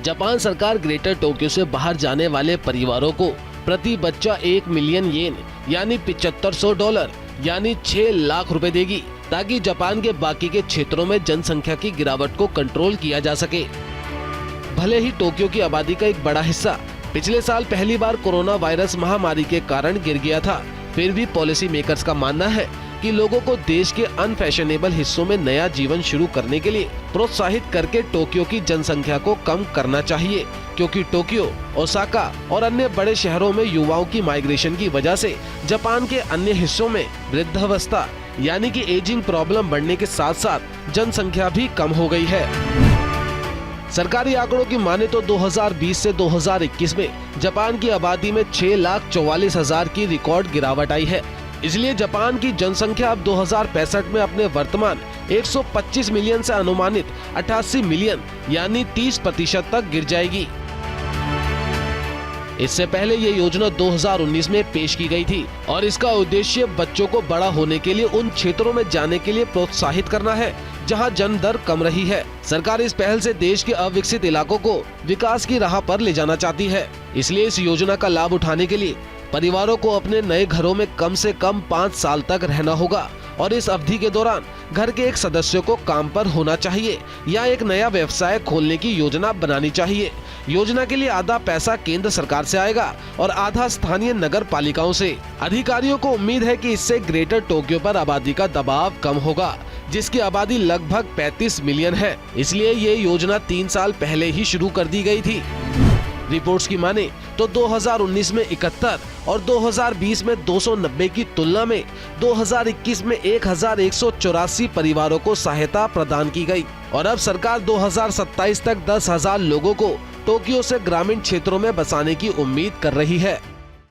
Japan सरकार greater Tokyo से बाहर जाने वाले परिवारों को प्रति बच्चा 1 मिलियन येन यानी $7500 यानी 6 लाख रुपए देगी, ताकि जापान के बाकी के क्षेत्रों में जनसंख्या की गिरावट को कंट्रोल किया जा सके। भले ही टोक्यो की आबादी का एक बड़ा हिस्सा पिछले साल पहली बार कोरोना वायरस महामारी के कारण गिर गया था, फिर भी पॉलिसी मेकर्स का मानना है कि लोगों को देश के अनफैशनेबल हिस्सों में नया जीवन शुरू करने के लिए प्रोत्साहित करके टोक्यो की जनसंख्या को कम करना चाहिए, क्योंकि टोक्यो, ओसाका और अन्य बड़े शहरों में युवाओं की माइग्रेशन की वजह से जापान के अन्य हिस्सों में वृद्धावस्था यानी कि एजिंग प्रॉब्लम बढ़ने के साथ साथ जनसंख्या भी कम हो गई है। सरकारी आंकड़ों की माने तो 2020 से 2021 में जापान की आबादी में 6,44,000 की रिकॉर्ड गिरावट आई है। इसलिए जापान की जनसंख्या अब 2065 में अपने वर्तमान 125 मिलियन से अनुमानित 88 मिलियन यानी 30% तक गिर जाएगी। इससे पहले ये योजना 2019 में पेश की गई थी और इसका उद्देश्य बच्चों को बड़ा होने के लिए उन क्षेत्रों में जाने के लिए प्रोत्साहित करना है जहां जन्म दर कम रही है। सरकार इस पहल से देश के अविकसित इलाकों को विकास की राह पर ले जाना चाहती है। इसलिए इस योजना का लाभ उठाने के लिए परिवारों को अपने नए घरों में कम से कम 5 साल तक रहना होगा और इस अवधि के दौरान घर के एक सदस्य को काम पर होना चाहिए या एक नया व्यवसाय खोलने की योजना बनानी चाहिए। योजना के लिए आधा पैसा केंद्र सरकार से आएगा और आधा स्थानीय नगर पालिकाओं से। अधिकारियों को उम्मीद है कि इससे ग्रेटर टोक्यो पर आबादी का दबाव कम होगा, जिसकी आबादी लगभग 35 मिलियन है। इसलिए ये योजना 3 साल पहले ही शुरू कर दी गई थी। रिपोर्ट्स की माने तो 2019 में 71 और 2020 में 290 की तुलना में 2021 में 1184 परिवारों को सहायता प्रदान की गई और अब सरकार 2027 तक 10,000 लोगों को टोक्यो से ग्रामीण क्षेत्रों में बसाने की उम्मीद कर रही है।